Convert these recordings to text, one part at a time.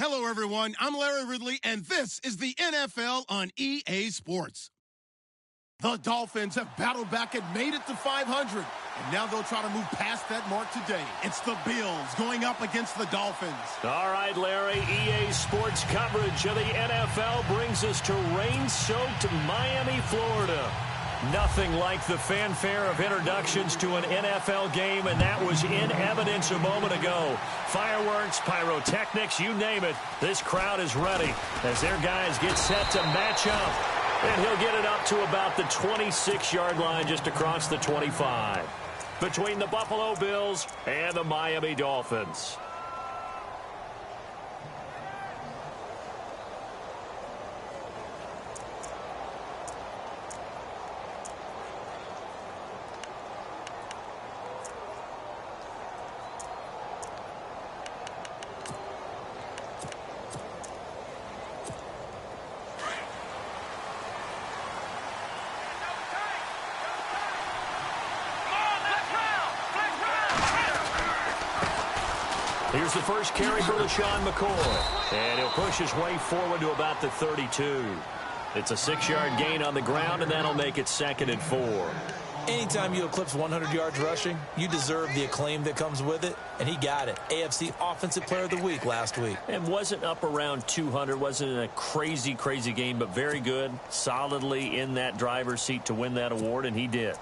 Hello, everyone. I'm Larry Ridley, and this is the NFL on EA Sports. The Dolphins have battled back and made it to 500, and now they'll try to move past that mark today. It's the Bills going up against the Dolphins. All right, Larry, EA Sports coverage of the NFL brings us to rain-soaked Miami, Florida. Nothing like the fanfare of introductions to an NFL game, and that was in evidence a moment ago. Fireworks, pyrotechnics, you name it. This crowd is ready as their guys get set to match up. And he'll get it up to about the 26-yard line just across the 25. Between the Buffalo Bills and the Miami Dolphins. Here's the first carry for LaShawn McCoy. And he'll push his way forward to about the 32. It's a 6-yard gain on the ground, and that'll make it 2nd and 4. Anytime you eclipse 100 yards rushing, you deserve the acclaim that comes with it, and he got it. AFC Offensive Player of the Week last week. And wasn't up around 200, wasn't a crazy game, but very good, solidly in that driver's seat to win that award, and he did.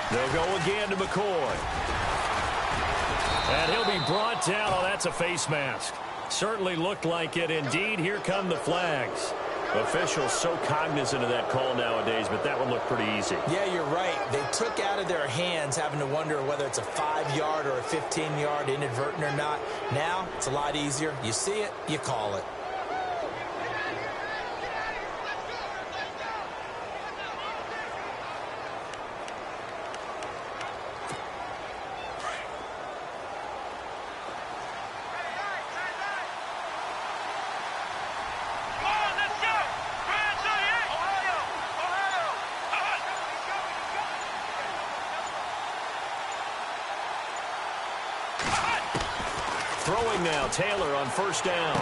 They'll go again to McCoy. And he'll be brought down. Oh, that's a face mask. Certainly looked like it. Indeed, here come the flags. Officials so cognizant of that call nowadays, but that one looked pretty easy. Yeah, you're right. They took out of their hands having to wonder whether it's a 5-yard or a 15-yard inadvertent or not. Now, it's a lot easier. You see it, you call it. Throwing now, Taylor on first down.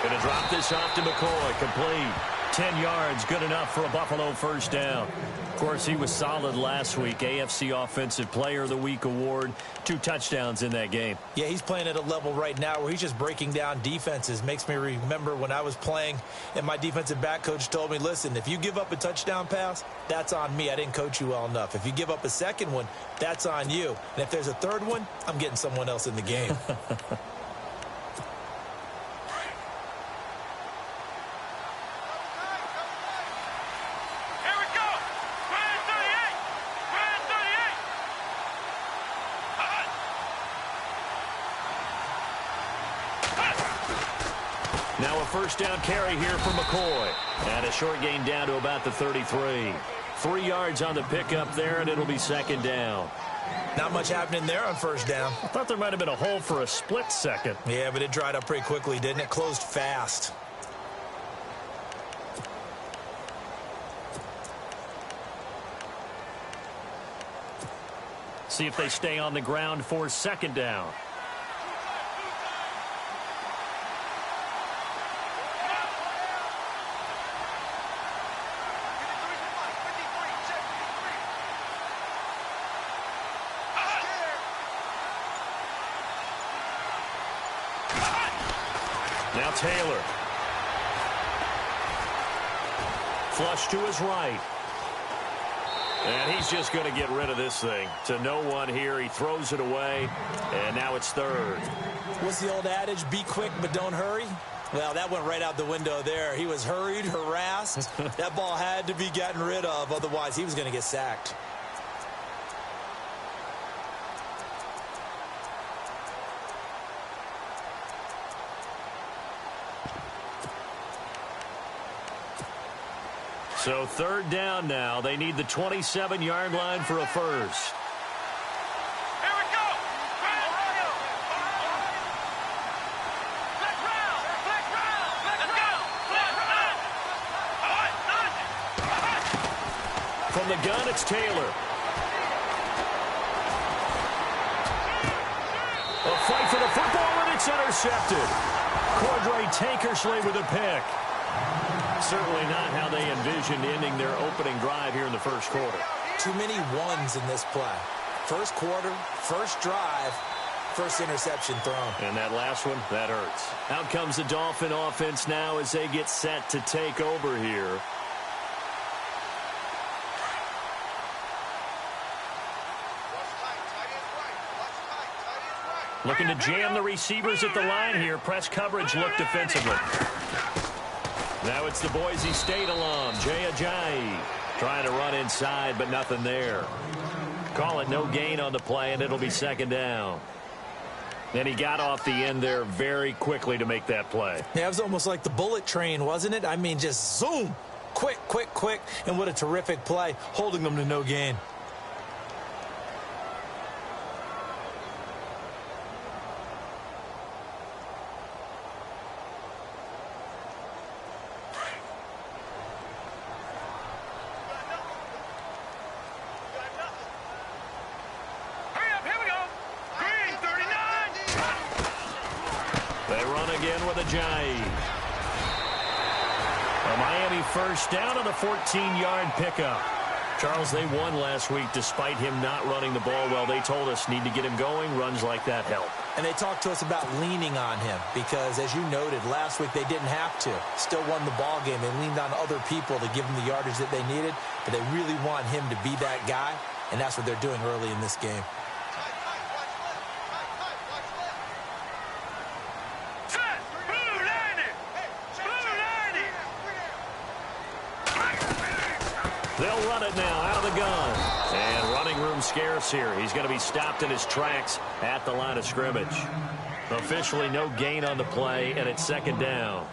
Going to drop this off to McCoy, complete. 10 yards, good enough for a Buffalo first down. Of course, he was solid last week. AFC Offensive Player of the Week award. 2 touchdowns in that game. Yeah, he's playing at a level right now where he's just breaking down defenses. Makes me remember when I was playing and my defensive back coach told me, listen, if you give up a touchdown pass, that's on me. I didn't coach you well enough. If you give up a second one, that's on you. And if there's a third one, I'm getting someone else in the game. Now a first down carry here for McCoy. And a short gain down to about the 33. 3 yards on the pickup there, and it'll be 2nd down. Not much happening there on first down. I thought there might have been a hole for a split second. Yeah, but it dried up pretty quickly, didn't it? Closed fast. See if they stay on the ground for 2nd down. Now Taylor. Flush to his right. And he's just going to get rid of this thing. To no one here. He throws it away. And now it's 3rd. What's the old adage? Be quick, but don't hurry. Well, that went right out the window there. He was hurried, harassed. That ball had to be gotten rid of. Otherwise, he was going to get sacked. So third down now. They need the 27-yard line for a first. From the gun, it's Taylor. A fight for the football, and it's intercepted. Cordray Tankersley with a pick. Certainly not how they envisioned ending their opening drive here in the first quarter. Too many ones in this play. First quarter, first drive, first interception thrown. And that last one, that hurts. Out comes the Dolphin offense now as they get set to take over here. Looking to jam the receivers at the line here. Press coverage look defensively. Now it's the Boise State alum, Jay Ajayi, trying to run inside, but nothing there. Call it no gain on the play, and it'll be second down. And he got off the end there very quickly to make that play. Yeah, it was almost like the bullet train, wasn't it? I mean, just zoom. Quick, quick, quick. And what a terrific play, holding them to no gain. A Miami first down on the 14-yard pickup. Charles, they won last week despite him not running the ball well. They told us need to get him going. Runs like that help. And they talked to us about leaning on him because, as you noted, last week they didn't have to. Still won the ball game. They leaned on other people to give them the yardage that they needed, but they really want him to be that guy, and that's what they're doing early in this game. They'll run it now out of the gun. And running room scarce here. He's going to be stopped in his tracks at the line of scrimmage. Officially no gain on the play, and it's second down.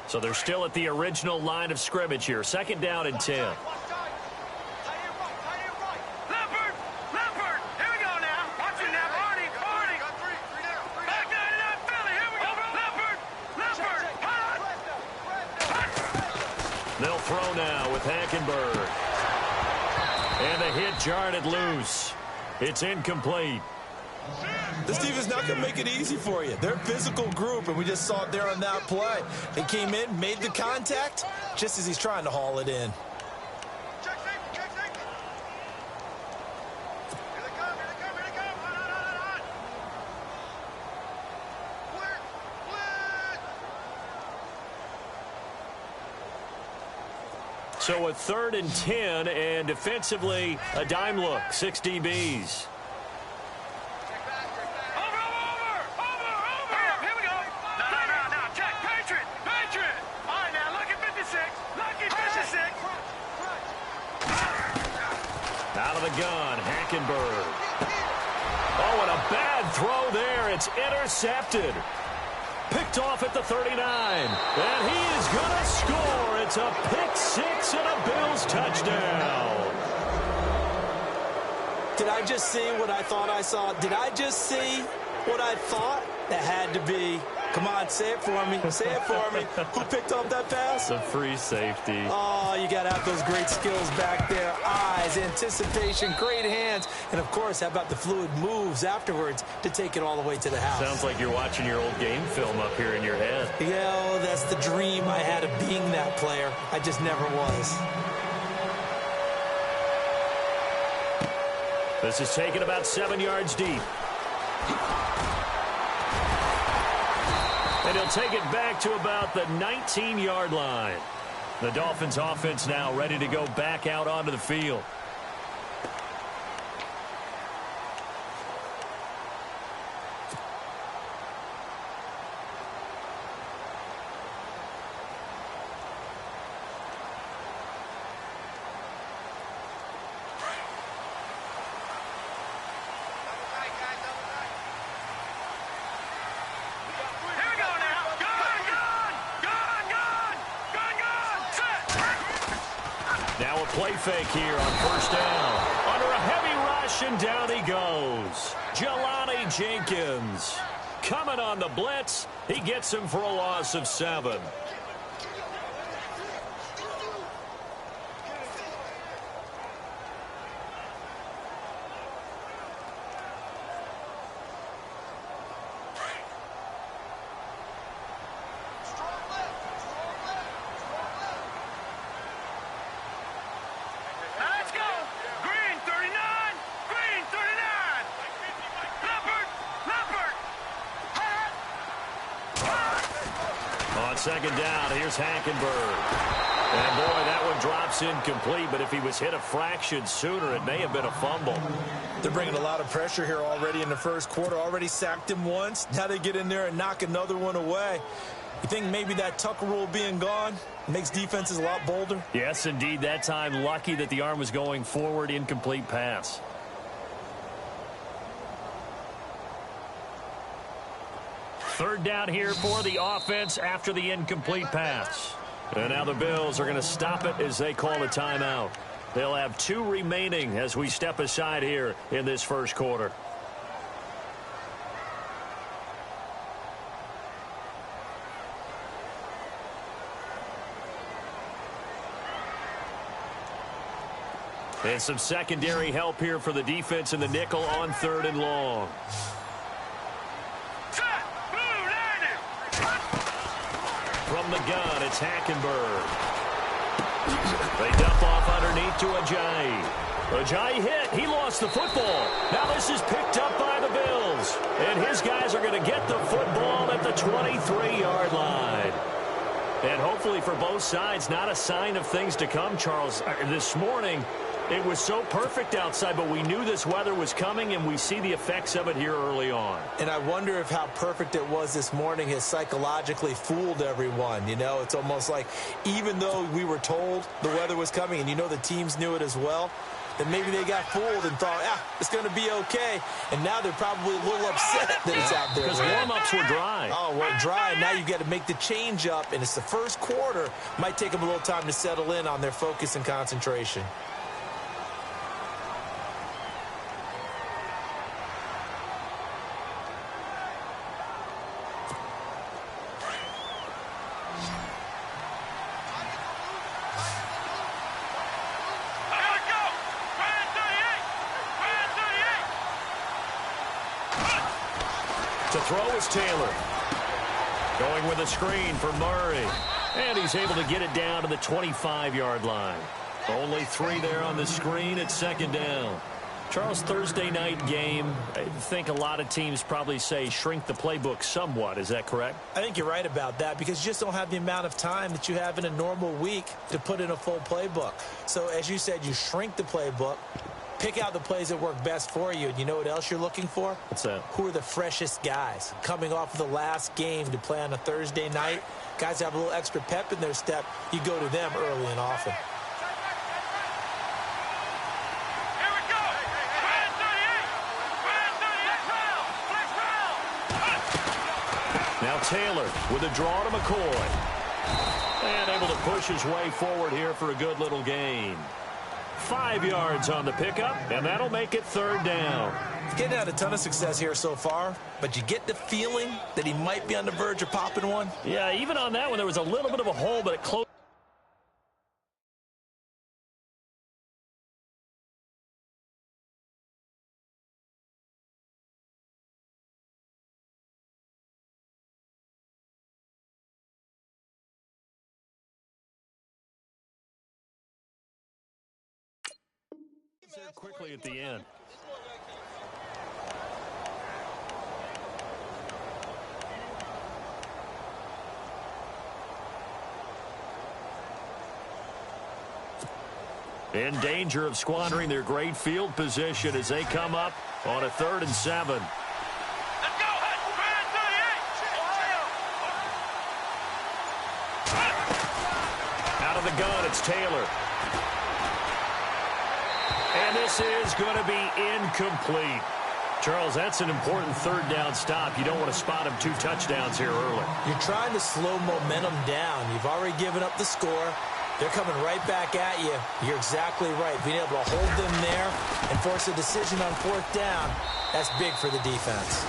So they're still at the original line of scrimmage here. Second down and 10. They'll throw now with Hackenberg. And the hit jarred it loose. It's incomplete. This team is not going to make it easy for you. They're a physical group, and we just saw it there on that play. They came in, made the contact, just as he's trying to haul it in. So a third and 10, and defensively, a dime look, 6 DBs. Out of the gun, Hackenberg. Oh, and a bad throw there. It's intercepted. Picked off at the 39. And he is going to score. It's a pick six and a Bills touchdown. Did I just see what I thought I saw? Did I just see what I thought? That had to be. Come on, say it for me. Say it for me. Who picked up that pass? The free safety. Oh, you got to have those great skills back there. Eyes, anticipation, great hands. And, of course, how about the fluid moves afterwards to take it all the way to the house? Sounds like you're watching your old game film up here in your head. Yeah, oh, that's the dream I had of being that player. I just never was. This is taken about 7 yards deep. And he'll take it back to about the 19-yard line. The Dolphins offense now ready to go back out onto the field. Play fake here on first down. Under a heavy rush, and down he goes. Jelani Jenkins coming on the blitz. He gets him for a loss of 7. Second down, here's Hackenberg. And boy, that one drops incomplete, but if he was hit a fraction sooner, it may have been a fumble. They're bringing a lot of pressure here already in the first quarter. Already sacked him once. Now they get in there and knock another one away. You think maybe that Tucker rule being gone makes defenses a lot bolder? Yes, indeed. That time, lucky that the arm was going forward, incomplete pass. Third down here for the offense after the incomplete pass. And now the Bills are going to stop it as they call a timeout. They'll have 2 remaining as we step aside here in this first quarter. And some secondary help here for the defense in the nickel on 3rd and long. From the gun, it's Hackenberg. They dump off underneath to Ajayi. Ajayi hit. He lost the football. Now this is picked up by the Bills. And his guys are going to get the football at the 23-yard line. And hopefully for both sides, not a sign of things to come, Charles. This morning, it was so perfect outside, but we knew this weather was coming, and we see the effects of it here early on. And I wonder if how perfect it was this morning has psychologically fooled everyone. You know, it's almost like even though we were told the weather was coming, and you know the teams knew it as well, then maybe they got fooled and thought, it's going to be okay. And now they're probably a little upset that it's out there. Because warm-ups were dry. Oh, well, dry. Now you got to make the change up, and it's the first quarter. Might take them a little time to settle in on their focus and concentration. To throw is Taylor. Going with a screen for Murray. And he's able to get it down to the 25-yard line. Only 3 there on the screen at 2nd down. Charles, Thursday night game, I think a lot of teams probably say shrink the playbook somewhat. Is that correct? I think you're right about that because you just don't have the amount of time that you have in a normal week to put in a full playbook. So as you said, you shrink the playbook. Pick out the plays that work best for you. And you know what else you're looking for? What's that? Who are the freshest guys coming off of the last game to play on a Thursday night? Guys have a little extra pep in their step. You go to them early and often. Here we go. Now Taylor with a draw to McCoy. And able to push his way forward here for a good little gain. 5 yards on the pickup, and that'll make it 3rd down. He's getting out a ton of success here so far, but you get the feeling that he might be on the verge of popping one. Yeah, even on that one, there was a little bit of a hole, but it closed. Quickly at the end. In danger of squandering their great field position as they come up on a 3rd and 7. Let's go. Out of the gun, it's Taylor. And this is going to be incomplete. Charles, that's an important 3rd down stop. You don't want to spot him 2 touchdowns here early. You're trying to slow momentum down. You've already given up the score. They're coming right back at you. You're exactly right. Being able to hold them there and force a decision on fourth down, that's big for the defense.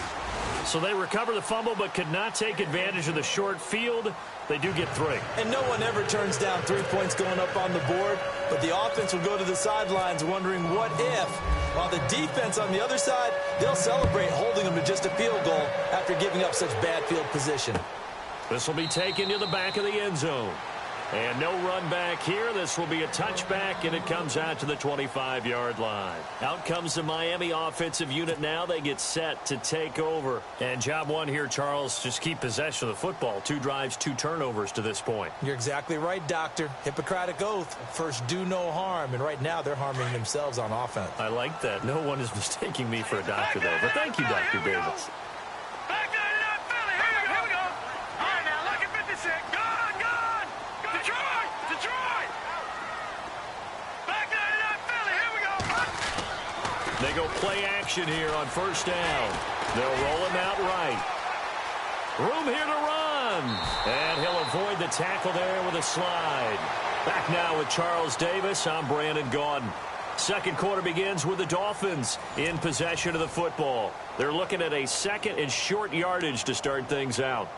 So they recover the fumble but could not take advantage of the short field. They do get 3. And no one ever turns down 3 points going up on the board, but the offense will go to the sidelines wondering what if, while the defense on the other side, they'll celebrate holding them to just a field goal after giving up such bad field position. This will be taken to the back of the end zone. And no run back here. This will be a touchback, and it comes out to the 25-yard line. Out comes the Miami offensive unit now. They get set to take over. And job one here, Charles, just keep possession of the football. 2 drives, 2 turnovers to this point. You're exactly right, Doctor. Hippocratic oath. First, do no harm. And right now, they're harming themselves on offense. I like that. No one is mistaking me for a doctor, though. But thank you, Dr. Davis. They go play action here on first down. They'll roll him out right. Room here to run. And he'll avoid the tackle there with a slide. Back now with Charles Davis. I'm Brandon Gaudin. Second quarter begins with the Dolphins in possession of the football. They're looking at a second and short yardage to start things out.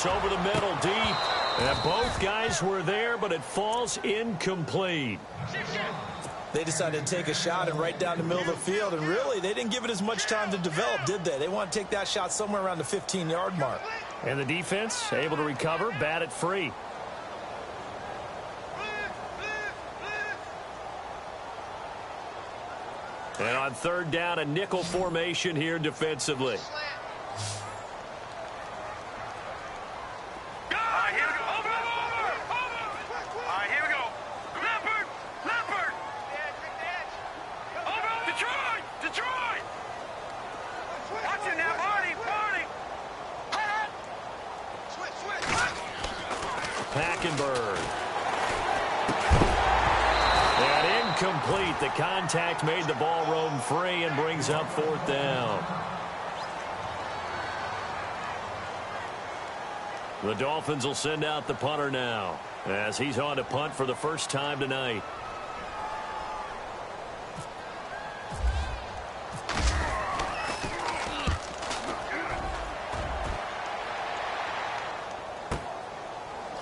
Over the middle, deep. And both guys were there, but it falls incomplete. They decided to take a shot and right down the middle of the field, and really, they didn't give it as much time to develop, did they? They want to take that shot somewhere around the 15-yard mark. And the defense able to recover, bat it free. And on third down, a nickel formation here defensively. The contact made the ball roam free and brings up fourth down. The Dolphins will send out the punter now as he's on to punt for the first time tonight.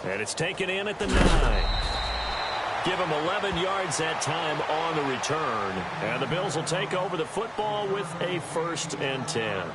And it's taken in at the 9. Give him 11 yards that time on the return. And the Bills will take over the football with a 1st and 10.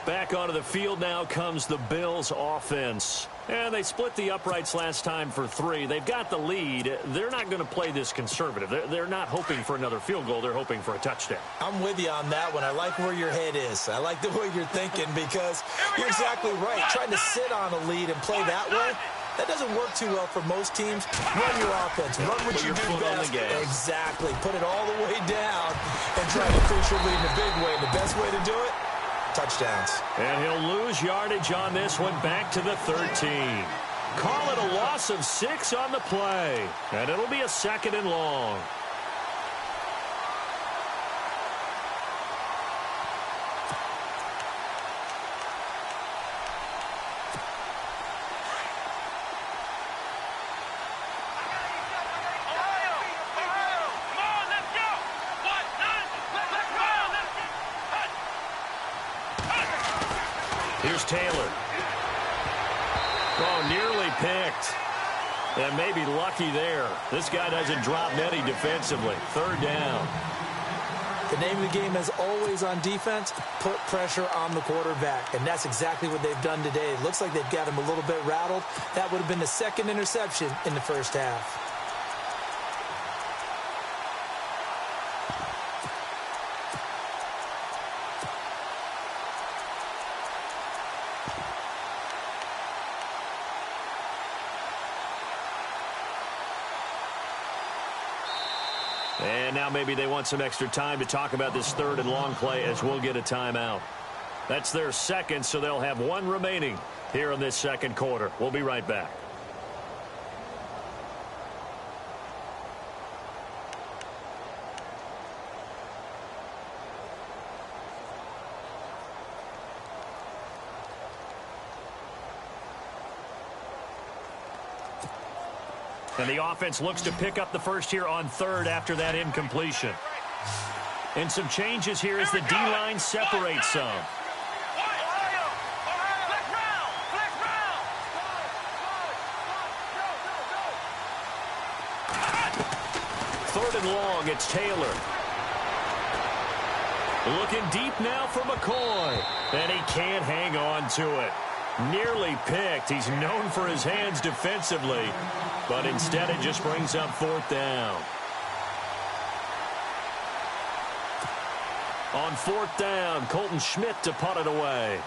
Back onto the field now comes the Bills offense. And they split the uprights last time for 3. They've got the lead. They're not going to play this conservative. They're not hoping for another field goal. They're hoping for a touchdown. I'm with you on that one. I like where your head is. I like the way you're thinking because you're exactly right. Trying to sit on a lead and play that way, that doesn't work too well for most teams. Run your offense. Run what you do best. Exactly. Put it all the way down and try to crucial lead in a big way. The best way to do it, touchdowns. And he'll lose yardage on this one back to the 13. Call it a loss of 6 on the play. And it'll be a 2nd and long. Here's Taylor. Oh, nearly picked. And maybe lucky there. This guy doesn't drop many defensively. 3rd down. The name of the game is always on defense, put pressure on the quarterback. And that's exactly what they've done today. It looks like they've got him a little bit rattled. That would have been the 2nd interception in the first half. And now maybe they want some extra time to talk about this third and long play as we'll get a timeout. That's their second, so they'll have one remaining here in this second quarter. We'll be right back. And the offense looks to pick up the first here on third after that incompletion. And some changes here as the D-line separates some. Third and long, it's Taylor. Looking deep now for McCoy. And he can't hang on to it. Nearly picked. He's known for his hands defensively. But instead it just brings up fourth down. On fourth down, Colton Schmidt to punt it away.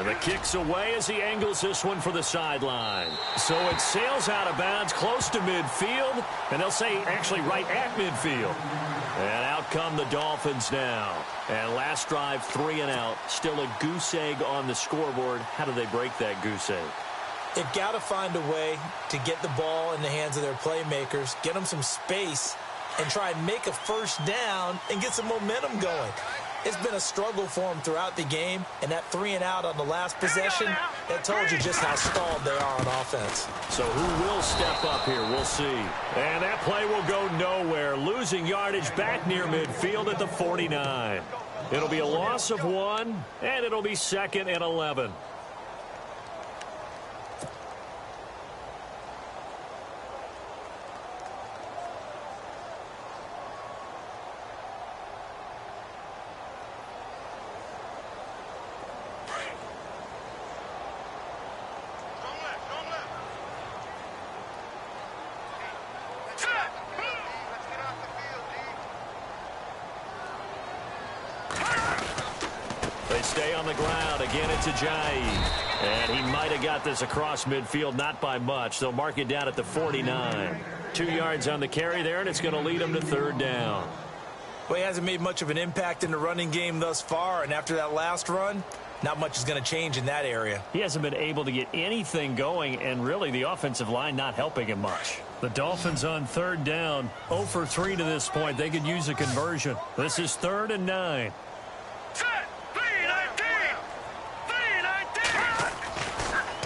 The kick's away as he angles this one for the sideline. So it sails out of bounds close to midfield, and they'll say actually right at midfield. And out come the Dolphins now. And last drive, 3 and out. Still a goose egg on the scoreboard. How do they break that goose egg? They've got to find a way to get the ball in the hands of their playmakers, get them some space, and try and make a first down and get some momentum going. It's been a struggle for them throughout the game, and that 3 and out on the last possession, that told you just how stalled they are on offense. So who will step up here? We'll see. And that play will go nowhere, losing yardage back near midfield at the 49. It'll be a loss of 1, and it'll be 2nd and 11. Stay on the ground. Again, it's Ajayi. And he might have got this across midfield, not by much. They'll mark it down at the 49. 2 yards on the carry there, and it's going to lead him to third down. Well, he hasn't made much of an impact in the running game thus far, and after that last run, not much is going to change in that area. He hasn't been able to get anything going, and really the offensive line not helping him much. The Dolphins on third down, 0 for 3 to this point. They could use a conversion. This is 3rd and 9.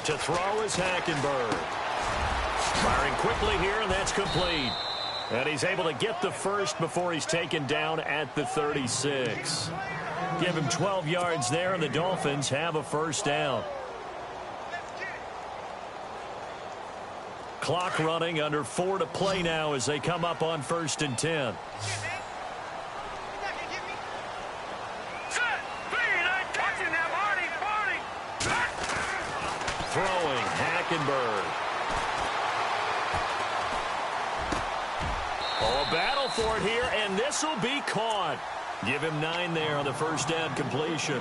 To throw is Hackenberg. Firing quickly here, and that's complete. And he's able to get the first before he's taken down at the 36. Give him 12 yards there, and the Dolphins have a first down. Clock running, under 4 to play now as they come up on 1st and 10. Throwing, Hackenberg. Oh, a battle for it here, and this will be caught. Give him 9 there on the first down completion.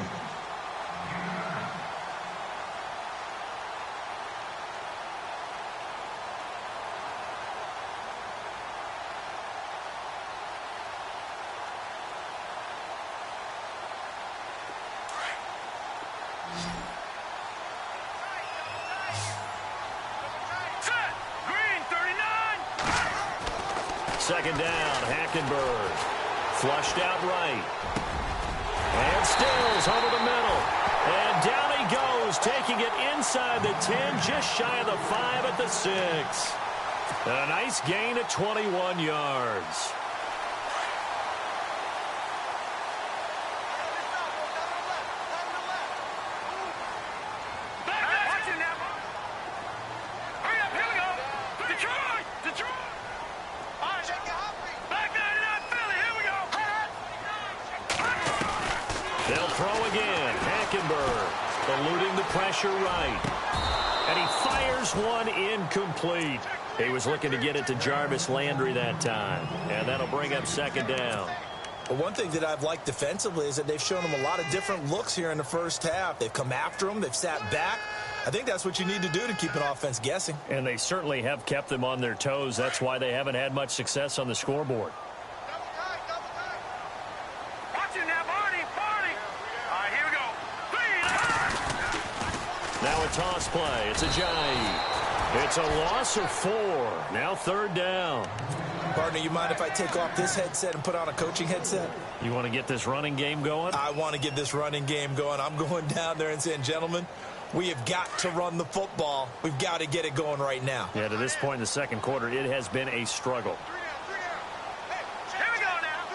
Second down, Hackenberg. Flushed out right. And Stills over the middle. And down he goes, taking it inside the 10, just shy of the 5 at the 6. And a nice gain of 21 yards. They'll throw again. Hackenberg eluding the pressure right. And he fires one incomplete. He was looking to get it to Jarvis Landry that time. And that'll bring up second down. Well, one thing that I've liked defensively is that they've shown him a lot of different looks here in the first half. They've come after him. They've sat back. I think that's what you need to do to keep an offense guessing. And they certainly have kept them on their toes. That's why they haven't had much success on the scoreboard. Watch it now, Barney. All right, here we go. Now a toss play. It's Ajayi. It's a loss of 4. Now third down. Partner, you mind if I take off this headset and put on a coaching headset? You want to get this running game going? I want to get this running game going. I'm going down there and saying, gentlemen, we have got to run the football. We've got to get it going right now. Yeah, to this point in the second quarter, it has been a struggle. Here we go now.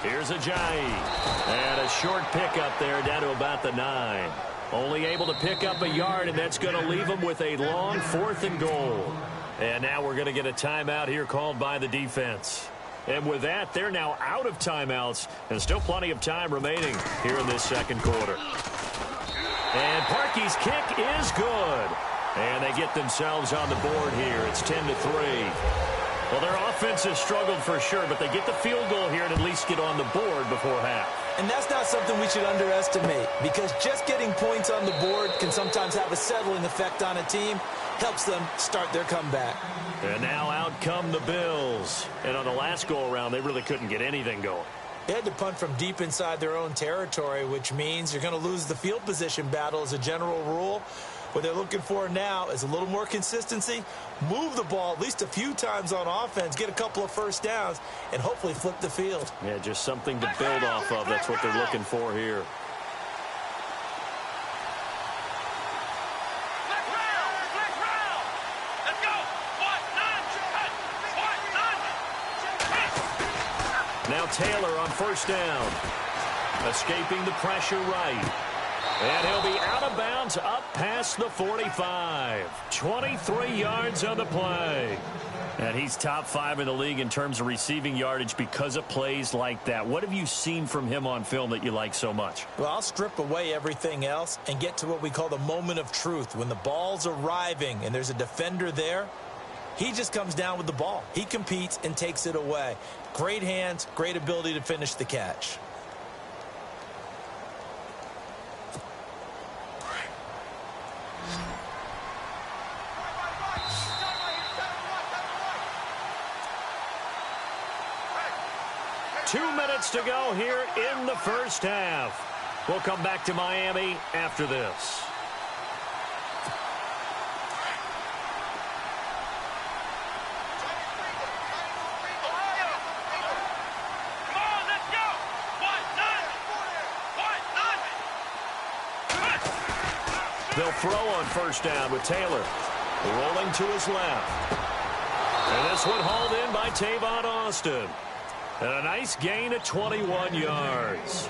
Here's Ajayi. And a short pickup there down to about the 9. Only able to pick up a yard, and that's going to leave them with a long 4th and goal. And now we're going to get a timeout here called by the defense. And with that, they're now out of timeouts, and still plenty of time remaining here in this second quarter. And Parkey's kick is good. And they get themselves on the board here. It's 10-3. Well, their offense has struggled for sure, but they get the field goal here and at least get on the board before half. And that's not something we should underestimate, because just getting points on the board can sometimes have a settling effect on a team. Helps them start their comeback. And now out come the Bills. And on the last go-around, they really couldn't get anything going. They had to punt from deep inside their own territory, which means you're going to lose the field position battle as a general rule. What they're looking for now is a little more consistency, move the ball at least a few times on offense, get a couple of first downs, and hopefully flip the field. Yeah, just something to build off of. That's what they're looking for here. Let's go. Now Taylor on first down. Escaping the pressure right. And he'll be out of bounds up past the 45. 23 yards on the play. And he's top 5 in the league in terms of receiving yardage because of plays like that. What have you seen from him on film that you like so much? Well, I'll strip away everything else and get to what we call the moment of truth. When the ball's arriving and there's a defender there, he just comes down with the ball. He competes and takes it away. Great hands, great ability to finish the catch. Two minutes to go here in the first half. We'll come back to Miami after this. They'll throw on first down with Taylor. Rolling to his left. And this one hauled in by Tavon Austin. And a nice gain of 21 yards.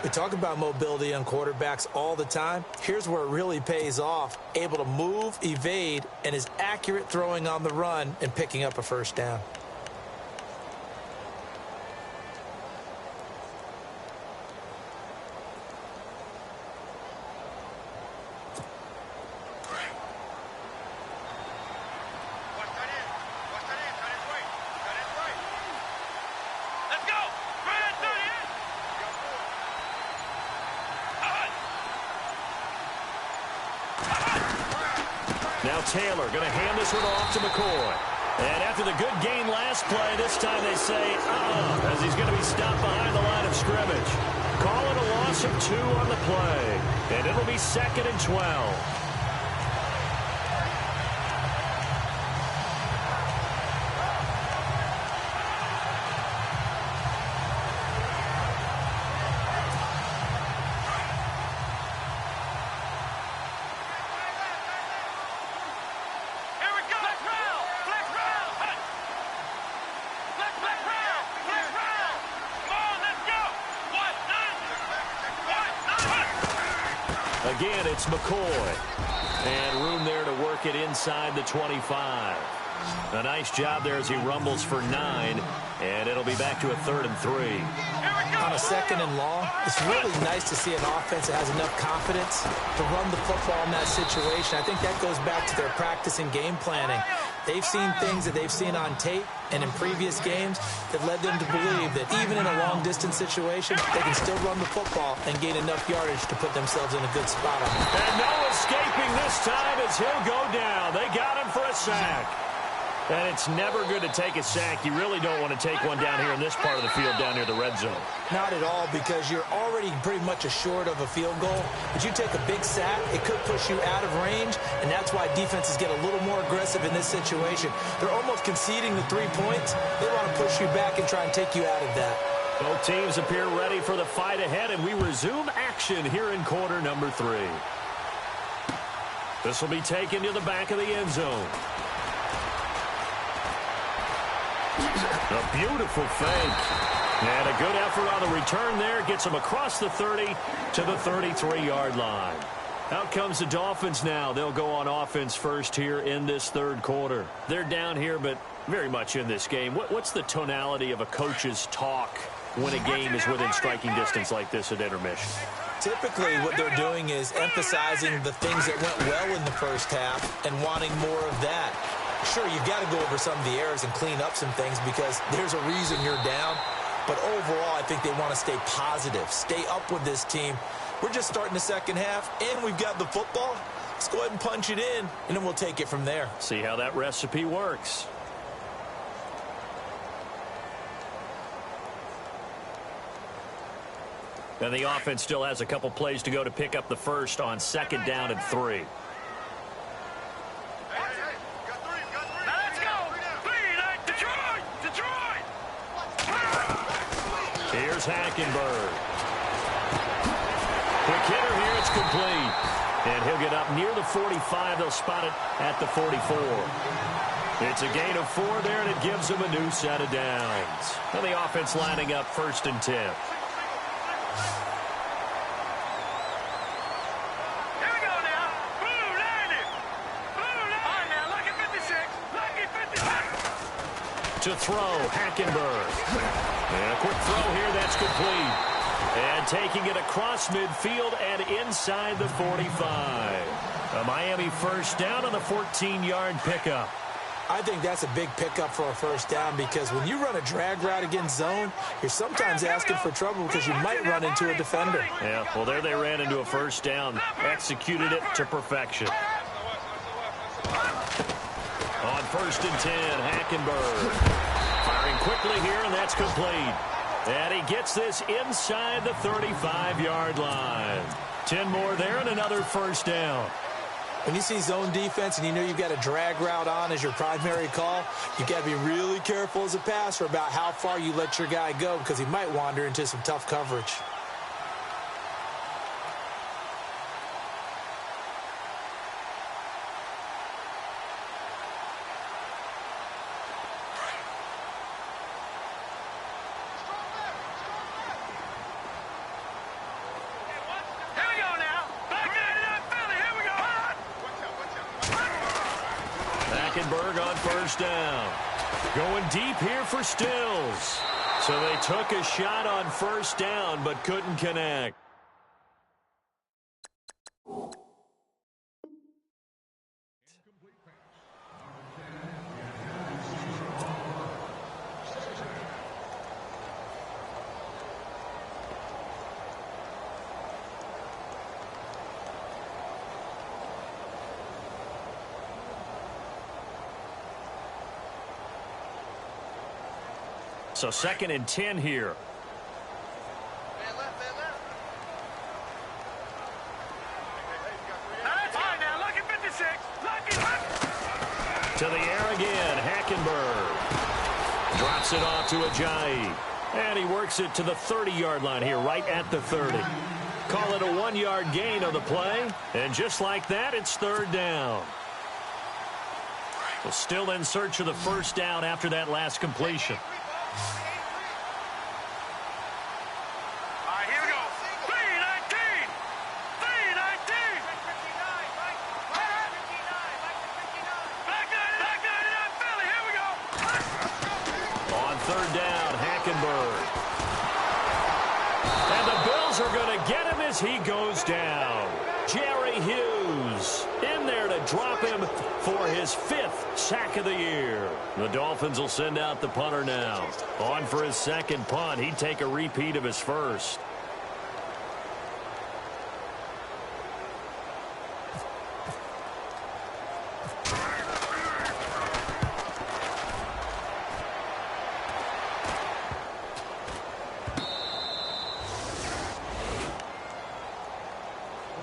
We talk about mobility on quarterbacks all the time. Here's where it really pays off. Able to move, evade, and is accurate throwing on the run and picking up a first down. Now Taylor going to hand this one off to McCoy. And after the good gain last play, this time they say, as he's going to be stopped behind the line of scrimmage. Call it a loss of 2 on the play. And it'll be 2nd and 12. Again, it's McCoy. And room there to work it inside the 25. A nice job there as he rumbles for 9. And it'll be back to a 3rd and 3. On a 2nd and long, it's really nice to see an offense that has enough confidence to run the football in that situation. I think that goes back to their practice and game planning. They've seen things that they've seen on tape and in previous games that led them to believe that even in a long-distance situation, they can still run the football and gain enough yardage to put themselves in a good spot. And no escaping this time as he'll go down. They got him for a sack. And it's never good to take a sack. You really don't want to take one down here in this part of the field down near the red zone. Not at all, because you're already pretty much assured of a field goal. But you take a big sack, it could push you out of range, and that's why defenses get a little more aggressive in this situation. They're almost conceding the 3 points. They want to push you back and try and take you out of that. Both teams appear ready for the fight ahead, and we resume action here in quarter number 3. This will be taken to the back of the end zone. A beautiful fake. And a good effort on the return there. Gets him across the 30 to the 33-yard line. Out comes the Dolphins now. They'll go on offense first here in this 3rd quarter. They're down here, but very much in this game. What's the tonality of a coach's talk when a game is within striking distance like this at intermission? Typically, what they're doing is emphasizing the things that went well in the first half and wanting more of that. Sure, you've got to go over some of the errors and clean up some things because there's a reason you're down. But overall, I think they want to stay positive, stay up with this team. We're just starting the 2nd half, and we've got the football. Let's go ahead and punch it in, and then we'll take it from there. See how that recipe works. And the offense still has a couple plays to go to pick up the first on 2nd down and 3. Here's Hackenberg. Quick hitter here, it's complete. And he'll get up near the 45. They'll spot it at the 44. It's a gain of 4 there, and it gives them a new set of downs. And the offense lining up 1st and 10. Here we go now. Blue 90. Blue 90. All right, now, lucky 56. Lucky 56. To throw, Hackenberg. And a quick throw here, that's complete. And taking it across midfield and inside the 45. A Miami first down on the 14-yard pickup. I think that's a big pickup for a first down because when you run a drag route against zone, you're sometimes asking for trouble because you might run into a defender. Yeah, well, there they ran into a first down. Executed it to perfection. On 1st and 10, Hackenberg. Firing quickly here, and that's complete. And he gets this inside the 35-yard line. 10 more there and another first down. When you see zone defense and you know you've got a drag route on as your primary call, you've got to be really careful as a passer about how far you let your guy go because he might wander into some tough coverage. Hackenberg on first down. Going deep here for Stills. So they took a shot on first down but couldn't connect. So 2nd and 10 here. To the air again, Hackenberg. Drops it off to Ajayi. And he works it to the 30-yard line here, right at the 30. Call it a 1-yard gain on the play. And just like that, it's 3rd down. Well, still in search of the first down after that last completion. Hackenberg. And the Bills are going to get him as he goes down. Jerry Hughes in there to drop him for his 5th sack of the year. The Dolphins will send out the punter now. On for his second punt. He'd take a repeat of his first.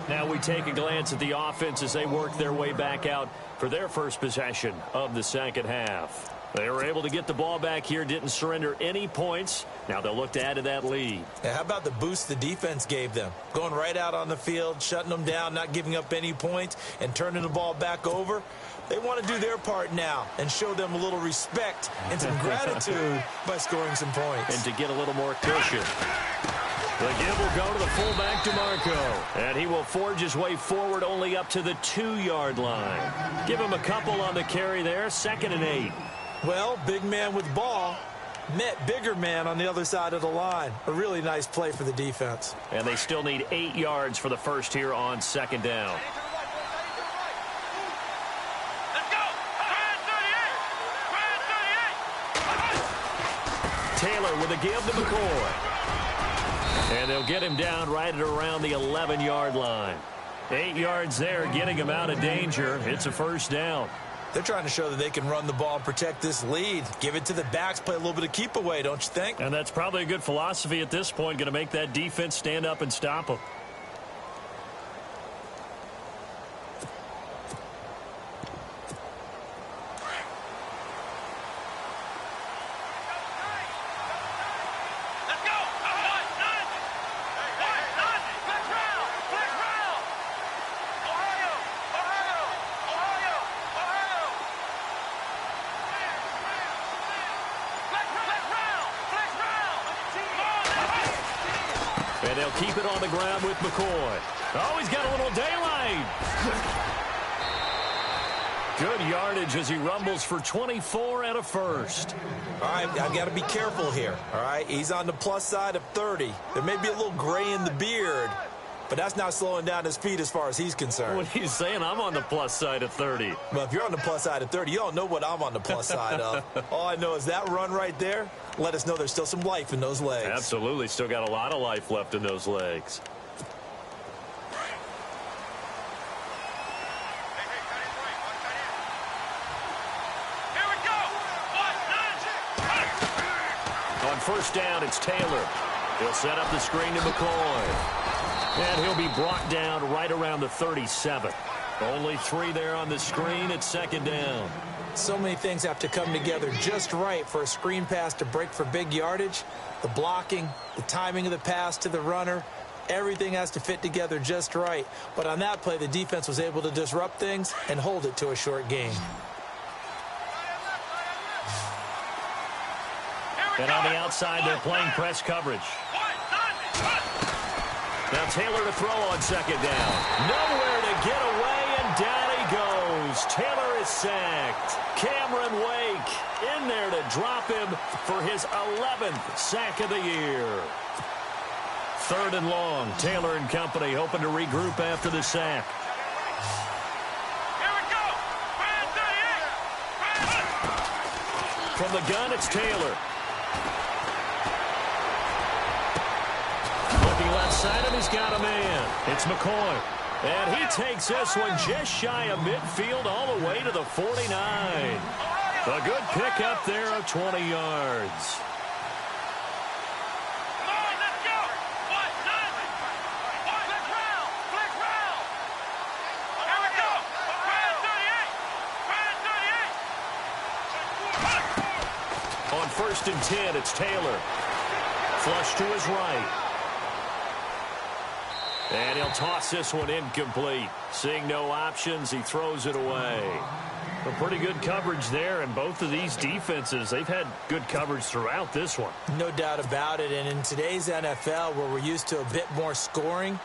Now we take a glance at the offense as they work their way back out for their first possession of the second half. They were able to get the ball back here, didn't surrender any points. Now they'll look to add to that lead. How about the boost the defense gave them? Going right out on the field, shutting them down, not giving up any points, and turning the ball back over. They want to do their part now and show them a little respect and some gratitude by scoring some points. And to get a little more cushion. The give will go to the fullback, DeMarco. And he will forge his way forward only up to the 2-yard line. Give him a couple on the carry there, 2nd and 8. Well, big man with ball met bigger man on the other side of the line. A really nice play for the defense. And they still need 8 yards for the first here on 2nd down. Let's go! Taylor with a give to McCoy. And they'll get him down right at around the 11-yard line. 8 yards there, getting him out of danger. It's a first down. They're trying to show that they can run the ball and protect this lead. Give it to the backs, play a little bit of keep away, don't you think? And that's probably a good philosophy at this point, going to make that defense stand up and stop them. And they'll keep it on the ground with McCoy. Oh, he's got a little daylight. Good yardage as he rumbles for 24 and a first. All right, I've got to be careful here. All right, he's on the plus side of 30. There may be a little gray in the beard, but that's not slowing down his speed as far as he's concerned. What are you saying? I'm on the plus side of 30. Well, if you're on the plus side of 30, you don't know what I'm on the plus side of. All I know is that run right there let us know there's still some life in those legs. Absolutely. Still got a lot of life left in those legs. Here we go! On first down, it's Taylor. He'll set up the screen to McCoy. And he'll be brought down right around the 37. Only 3 there on the screen. It's 2nd down. So many things have to come together just right for a screen pass to break for big yardage. The blocking, the timing of the pass to the runner, everything has to fit together just right. But on that play, the defense was able to disrupt things and hold it to a short gain. And on the outside, they're playing press coverage. Now Taylor to throw on 2nd down. Nowhere to get away, and down he goes. Taylor is sacked. Cameron Wake in there to drop him for his 11th sack of the year. 3rd and long. Taylor and company hoping to regroup after the sack. Here we go! From the gun, it's Taylor. Looking left side, and he's got a man. It's McCoy. And he takes this one just shy of midfield all the way to the 49. A good pickup there of 20 yards. Come on, let's go! Flick round! Here we go! Brand 38! On 1st and 10, it's Taylor. Flush to his right. And he'll toss this one incomplete. Seeing no options, he throws it away. A pretty good coverage there, and both of these defenses, they've had good coverage throughout this one. No doubt about it, and in today's NFL, where we're used to a bit more scoring,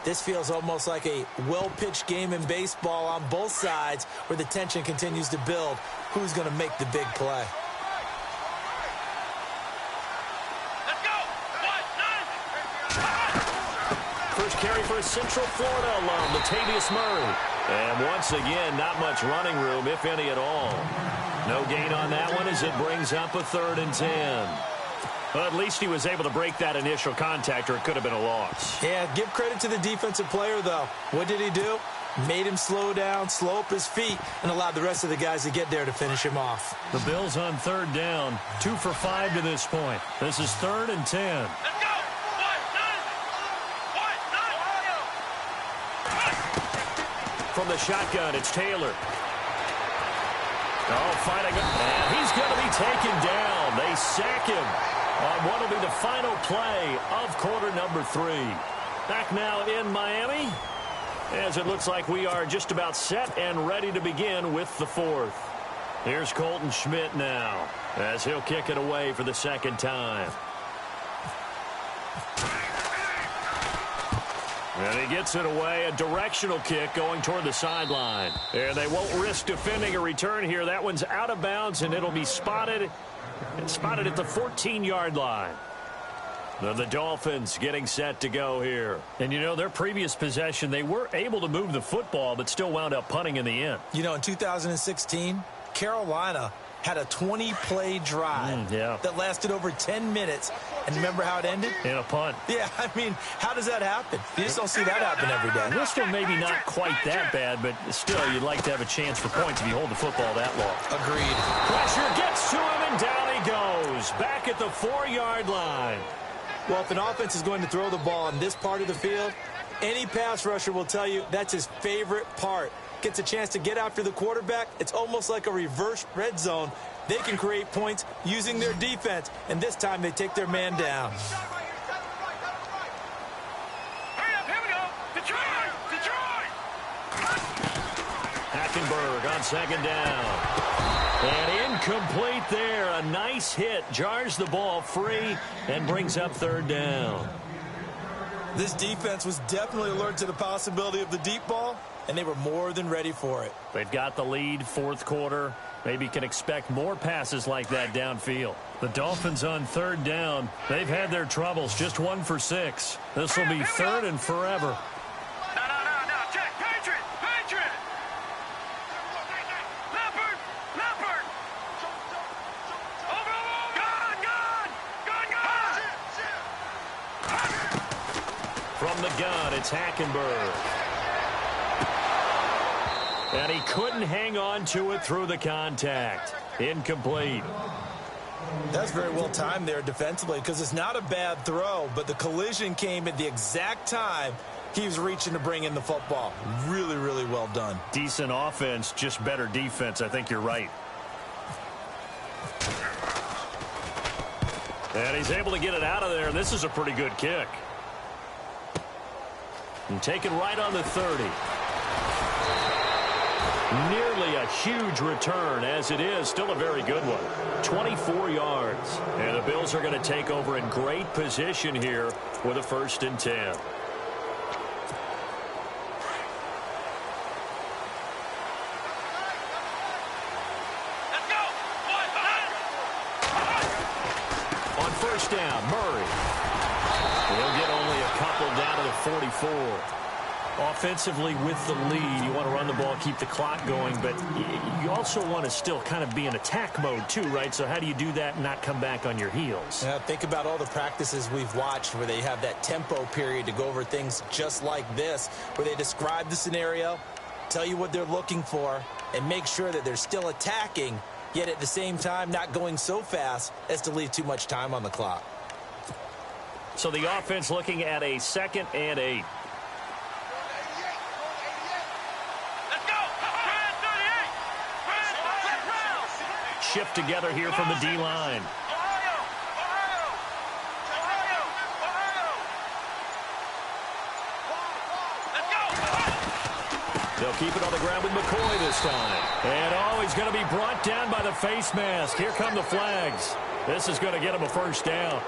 this feels almost like a well-pitched game in baseball on both sides, where the tension continues to build. Who's going to make the big play? carry for a Central Florida alum, Latavius Murray. And once again, not much running room, if any at all. No gain on that one as it brings up a 3rd and 10. Well, at least he was able to break that initial contact, or it could have been a loss. Yeah, give credit to the defensive player, though. What did he do? Made him slow down, slow up his feet, and allowed the rest of the guys to get there to finish him off. The Bills on 3rd down, 2 for 5 to this point. This is 3rd and 10. Let's go! From the shotgun, it's Taylor. Oh, fighting. And he's going to be taken down. They sack him on what will be the final play of quarter number 3. Back now in Miami, as it looks like we are just about set and ready to begin with the 4th. Here's Colton Schmidt now, as he'll kick it away for the 2nd time. And he gets it away, a directional kick going toward the sideline. And they won't risk defending a return here. That one's out of bounds, and it'll be spotted at the 14-yard line. The Dolphins getting set to go here. And, you know, their previous possession, they were able to move the football, but still wound up punting in the end. You know, in 2016, Carolina had a 20-play drive that lasted over 10 minutes. And remember how it ended? In a punt. Yeah, I mean, how does that happen? You just don't see that happen every day. This one maybe not quite that bad, but still, you'd like to have a chance for points if you hold the football that long. Agreed. Pressure gets to him, and down he goes. Back at the 4-yard line. Well, if an offense is going to throw the ball in this part of the field, any pass rusher will tell you that's his favorite part. Gets a chance to get after the quarterback. It's almost like a reverse red zone. They can create points using their defense, and this time they take their man down. Hurry up, here we go. Detroit! Hackenberg on 2nd down. And incomplete there. A nice hit. Jars the ball free and brings up 3rd down. This defense was definitely alert to the possibility of the deep ball, and they were more than ready for it. They've got the lead, 4th quarter. Maybe can expect more passes like that downfield. The Dolphins on 3rd down. They've had their troubles, just 1 for 6. This will be 3rd and forever. No, check. Patriot! Leopard! Over! Gone! From the gun, it's Hackenberg. And he couldn't hang on to it through the contact. Incomplete. That's very well timed there defensively, because it's not a bad throw, but the collision came at the exact time he was reaching to bring in the football. Really, really well done. Decent offense, just better defense. I think you're right. And he's able to get it out of there. This is a pretty good kick. And taken right on the 30. Nearly a huge return, as it is still a very good one. 24 yards. And the Bills are going to take over in great position here with a 1st and 10. Let's go! On 1st down, Murray. He'll get only a couple down to the 44. Offensively with the lead, you want to run the ball, keep the clock going, but you also want to still kind of be in attack mode too, right? So how do you do that and not come back on your heels? Yeah, think about all the practices we've watched where they have that tempo period to go over things just like this, where they describe the scenario, tell you what they're looking for, and make sure that they're still attacking, yet at the same time not going so fast as to leave too much time on the clock. So the offense looking at a 2nd and 8. Shift together here from the D-line. They'll keep it on the ground with McCoy this time. And, he's going to be brought down by the face mask. Here come the flags. This is going to get him a 1st down.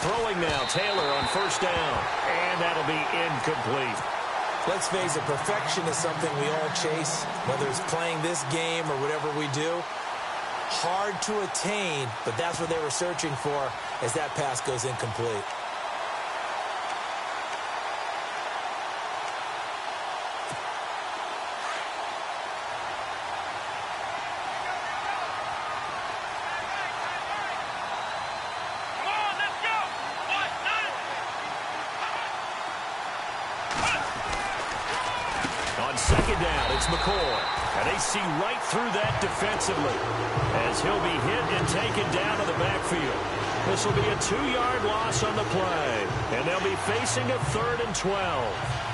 Throwing now, Taylor on first down. And that'll be incomplete. Let's face it, perfection is something we all chase, whether it's playing this game or whatever we do. Hard to attain, but that's what they were searching for as that pass goes incomplete. On second down, it's McCoy. And they see right through that defensively as he'll be hit and taken down to the backfield. This will be a 2-yard loss on the play. And they'll be facing a 3rd and 12.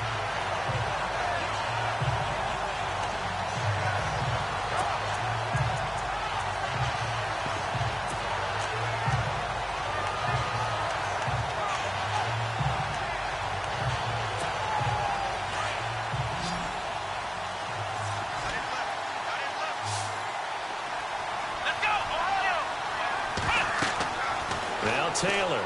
Taylor.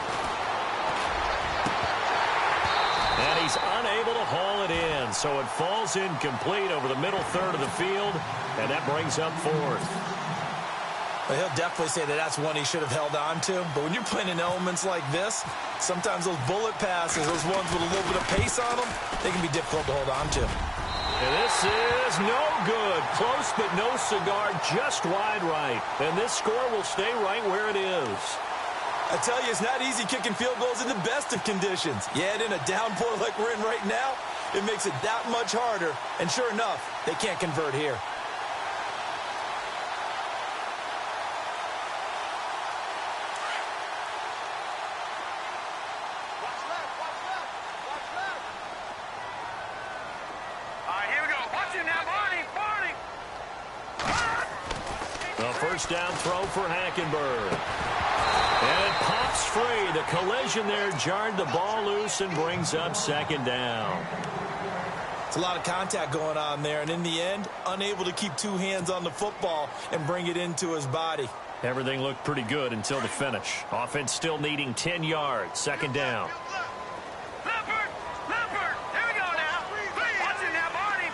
And he's unable to haul it in, so it falls incomplete over the middle third of the field, and that brings up 4th. Well, he'll definitely say that that's one he should have held on to, but when you're playing in elements like this, sometimes those bullet passes, those ones with a little bit of pace on them, they can be difficult to hold on to. And this is no good. Close but no cigar, just wide right. And this score will stay right where it is. I tell you, it's not easy kicking field goals in the best of conditions. Yet in a downpour like we're in right now, it makes it that much harder. And sure enough, they can't convert here. Watch left. All right, here we go. Watch it now, Barney. The first down throw for Hackenberg. And it pops free. The collision there jarred the ball loose and brings up 2nd down. It's a lot of contact going on there, and in the end, unable to keep 2 hands on the football and bring it into his body. Everything looked pretty good until the finish. Offense still needing 10 yards. 2nd down. Leopard. Here we go now. Watch it now, Barney.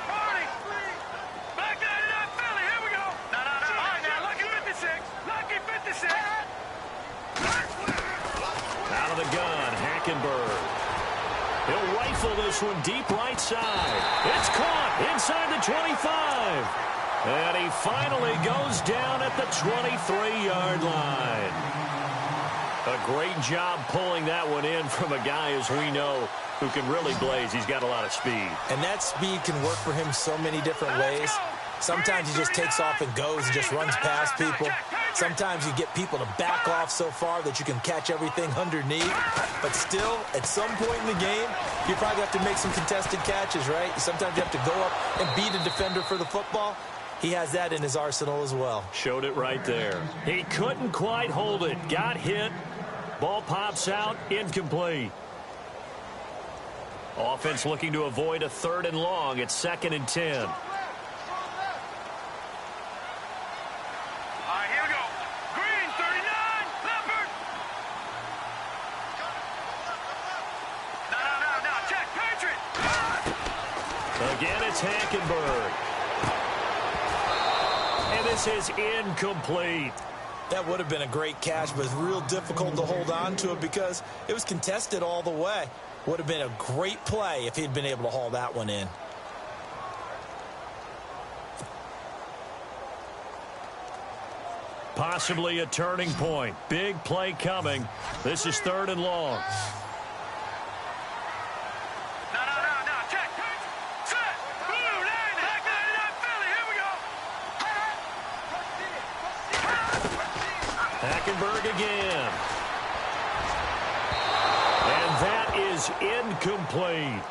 Back that it up, Philly. Here we go. No. All right, now, lucky 56. Out of the gun, Hackenberg. He'll rifle this one deep right side. It's caught inside the 25. And he finally goes down at the 23-yard line. A great job pulling that one in from a guy, as we know, who can really blaze. He's got a lot of speed. And that speed can work for him so many different ways. Sometimes he just takes off and goes and just runs past people. Sometimes you get people to back off so far that you can catch everything underneath. But still, at some point in the game, you probably have to make some contested catches, right? Sometimes you have to go up and beat a defender for the football. He has that in his arsenal as well. Showed it right there. He couldn't quite hold it. Got hit. Ball pops out. Incomplete. Offense looking to avoid a 3rd and long. It's 2nd and 10. Again, it's Hackenberg. And this is incomplete. That would have been a great catch, but it's real difficult to hold on to it because it was contested all the way. Would have been a great play if he'd been able to haul that one in. Possibly a turning point. Big play coming. This is 3rd and long. Hackenberg again. And that is incomplete.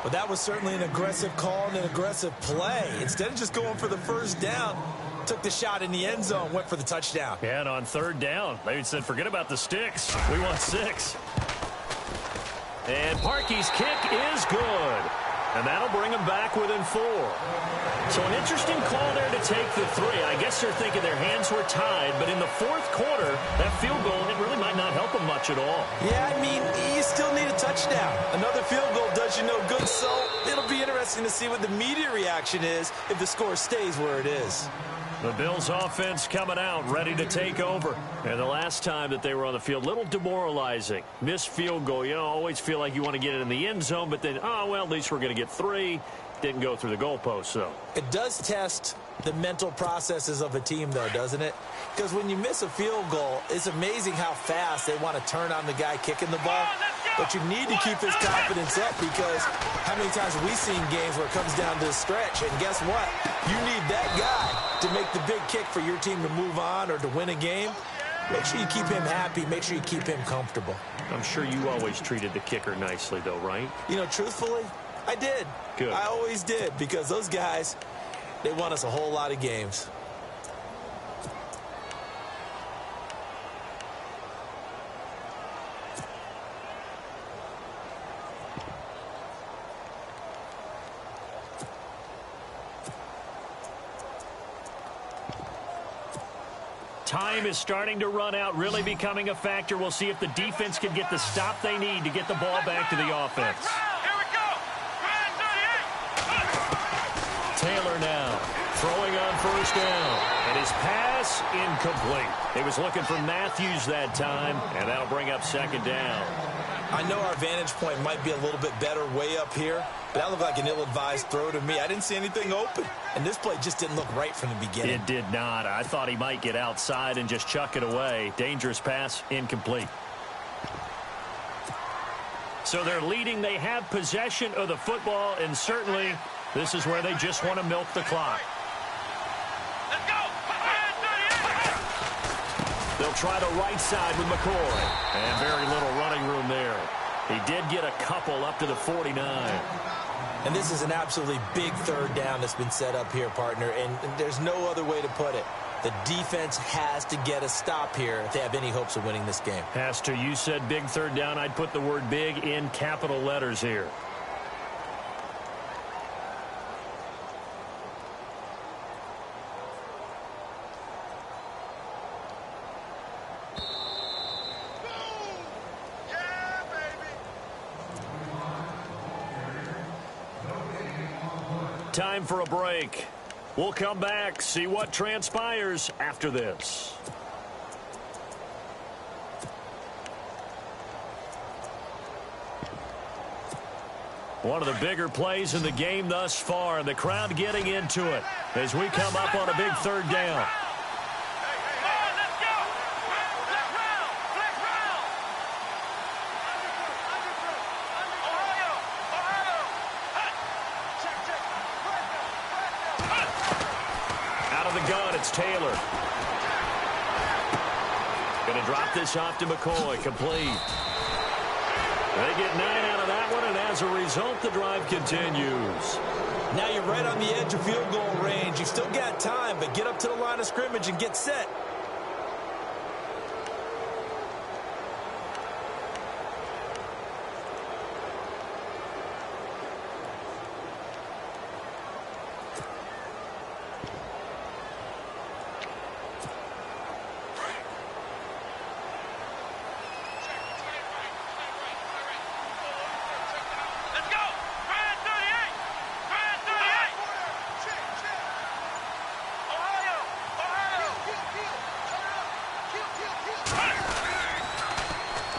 Well, that was certainly an aggressive call and an aggressive play. Instead of just going for the first down, took the shot in the end zone, went for the touchdown. And on 3rd down, they said, forget about the sticks. We want 6. And Parkey's kick is good. And that'll bring them back within 4. So an interesting call there to take the 3. I guess they're thinking their hands were tied, but in the 4th quarter, that field goal, it really might not help them much at all. Yeah, I mean, you still need a touchdown. Another field goal does you no good, so it'll be interesting to see what the media reaction is if the score stays where it is. The Bills offense coming out, ready to take over. And the last time that they were on the field, little demoralizing. Missed field goal. You know, always feel like you want to get it in the end zone, but then, oh, well, at least we're going to get 3. Didn't go through the goalpost, though. It does test the mental processes of a team, though, doesn't it? Because when you miss a field goal, it's amazing how fast they want to turn on the guy kicking the ball. But you need to keep his confidence up, because how many times have we seen games where it comes down to the stretch? And guess what? You need that guy to make the big kick for your team to move on or to win a game. Make sure you keep him happy. Make sure you keep him comfortable. I'm sure you always treated the kicker nicely, though, right? You know, truthfully, I did. Good. I always did, because those guys, they won us a whole lot of games. Time is starting to run out, really becoming a factor. We'll see if the defense can get the stop they need to get the ball back to the offense. Here we go. Taylor now throwing on first down. And his pass incomplete. He was looking for Matthews that time, and that'll bring up 2nd down. I know our vantage point might be a little bit better way up here, but that looked like an ill-advised throw to me. I didn't see anything open, and this play just didn't look right from the beginning. It did not. I thought he might get outside and just chuck it away. Dangerous pass, incomplete. So they're leading. They have possession of the football, and certainly this is where they just want to milk the clock. Let's go. They'll try the right side with McCoy. And very little running room there. He did get a couple up to the 49. And this is an absolutely big 3rd down that's been set up here, partner, and there's no other way to put it. The defense has to get a stop here if they have any hopes of winning this game. Has to. You said big 3rd down. I'd put the word big in capital letters here. Time for a break. We'll come back, see what transpires after this. One of the bigger plays in the game thus far, and the crowd getting into it as we come up on a big 3rd down. It's Taylor. Going to drop this off to McCoy. Complete. They get 9 out of that one, and as a result, the drive continues. Now you're right on the edge of field goal range. You've still got time, but get up to the line of scrimmage and get set.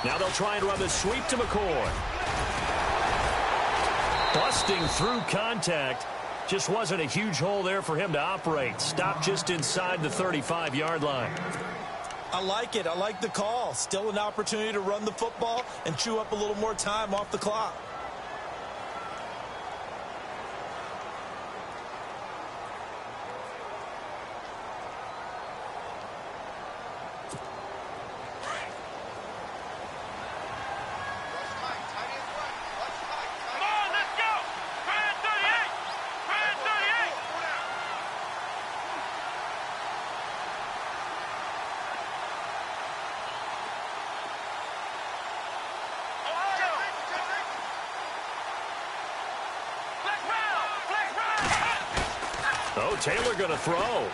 Now they'll try and run the sweep to McCoy. Busting through contact. Just wasn't a huge hole there for him to operate. Stopped just inside the 35-yard line. I like it. I like the call. Still an opportunity to run the football and chew up a little more time off the clock. Oh, Taylor going to throw.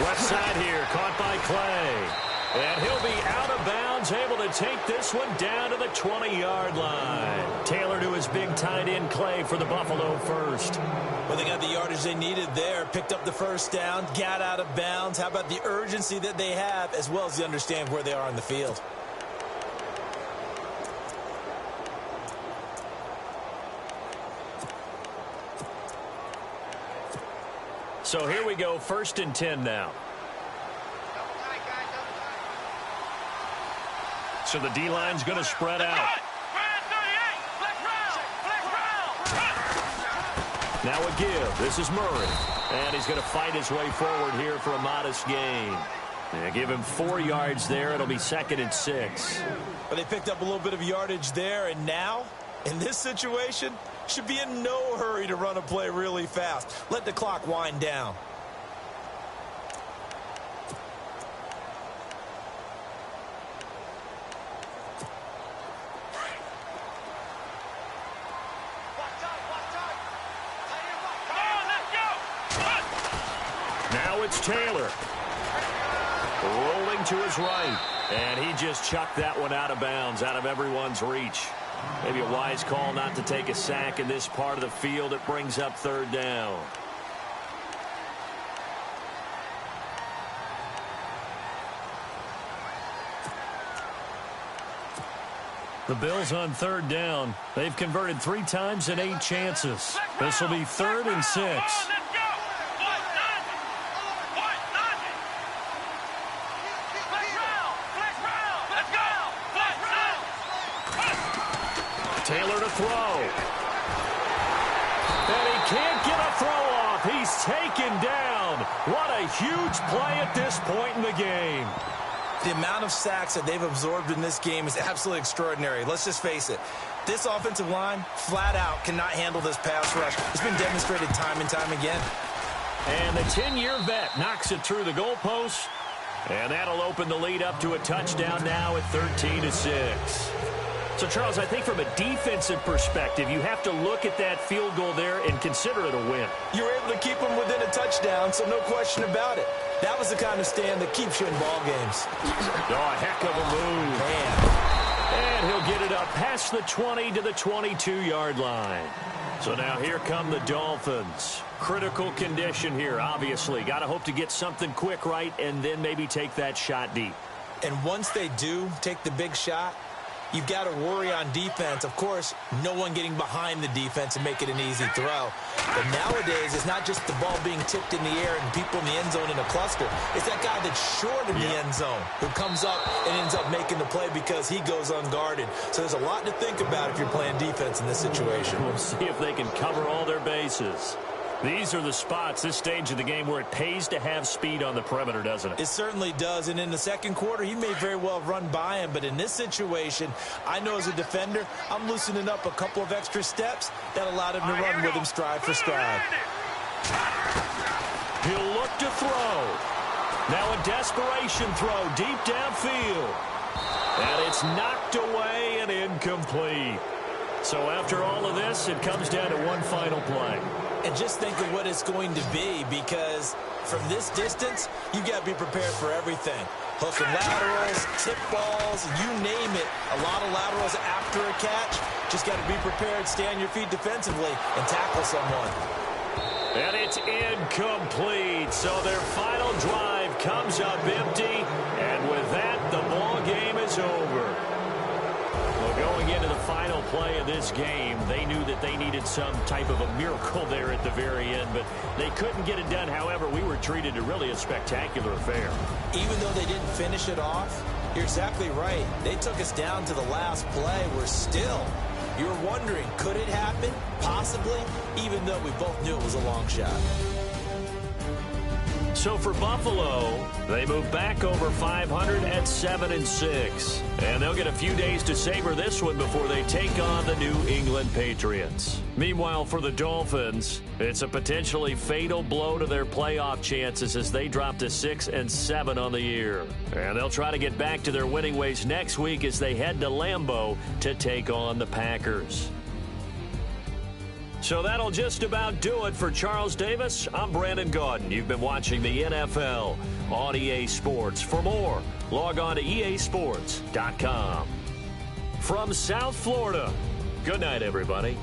Left side here, caught by Clay. And he'll be out of bounds, able to take this one down to the 20-yard line. Taylor to his big tight end, Clay, for the Buffalo first. Well, they got the yardage they needed there, picked up the first down, got out of bounds. How about the urgency that they have, as well as the understand where they are on the field? So here we go, 1st and 10 now. So the D-line's going to spread out. Now a give. This is Murray. And he's going to fight his way forward here for a modest gain. And give him 4 yards there. It'll be 2nd and 6. But they picked up a little bit of yardage there, and now, in this situation, should be in no hurry to run a play really fast. Let the clock wind down. Now it's Taylor. Rolling to his right. And he just chucked that one out of bounds, out of everyone's reach. Maybe a wise call not to take a sack in this part of the field. It brings up 3rd down. The Bills on 3rd down. They've converted 3 times in 8 chances. This will be 3rd and 6. Taylor to throw. And he can't get a throw off. He's taken down. What a huge play at this point in the game. The amount of sacks that they've absorbed in this game is absolutely extraordinary. Let's just face it. This offensive line, flat out, cannot handle this pass rush. It's been demonstrated time and time again. And the 10-year vet knocks it through the goalpost. And that'll open the lead up to a touchdown now at 13-6. So, Charles, I think from a defensive perspective, you have to look at that field goal there and consider it a win. You were able to keep them within a touchdown, so no question about it. That was the kind of stand that keeps you in ball games. Oh, a heck of a move. Man. And he'll get it up past the 20 to the 22-yard line. So now here come the Dolphins. Critical condition here, obviously. Got to hope to get something quick right and then maybe take that shot deep. And once they do take the big shot, you've got to worry on defense. Of course, no one getting behind the defense and make it an easy throw. But nowadays, it's not just the ball being tipped in the air and people in the end zone in a cluster. It's that guy that's short in the end zone who comes up and ends up making the play because he goes unguarded. So there's a lot to think about if you're playing defense in this situation. We'll see if they can cover all their bases. These are the spots, this stage of the game, where it pays to have speed on the perimeter, doesn't it? It certainly does, and in the second quarter, he may very well run by him, but in this situation, I know as a defender, I'm loosening up a couple of extra steps that allowed him to run with him stride for stride. He'll look to throw. Now a desperation throw deep downfield. And it's knocked away and incomplete. So after all of this, it comes down to one final play. And just think of what it's going to be, because from this distance, you got to be prepared for everything. Hook and laterals, tip balls, you name it. A lot of laterals after a catch. Just got to be prepared, stay on your feet defensively, and tackle someone. And it's incomplete. So their final drive comes up empty. And with that, the ball game is over. Going into the final play of this game, they knew that they needed some type of a miracle there at the very end, but they couldn't get it done. However, we were treated to really a spectacular affair. Even though they didn't finish it off, you're exactly right. They took us down to the last play. We're still, you were wondering, could it happen? Possibly, even though we both knew it was a long shot. So for Buffalo, they move back over 500 at 7-6. And they'll get a few days to savor this one before they take on the New England Patriots. Meanwhile, for the Dolphins, it's a potentially fatal blow to their playoff chances as they drop to 6-7 on the year. And they'll try to get back to their winning ways next week as they head to Lambeau to take on the Packers. So that'll just about do it for Charles Davis. I'm Brandon Gaudin. You've been watching the NFL on EA Sports. For more, log on to easports.com. From South Florida, good night, everybody.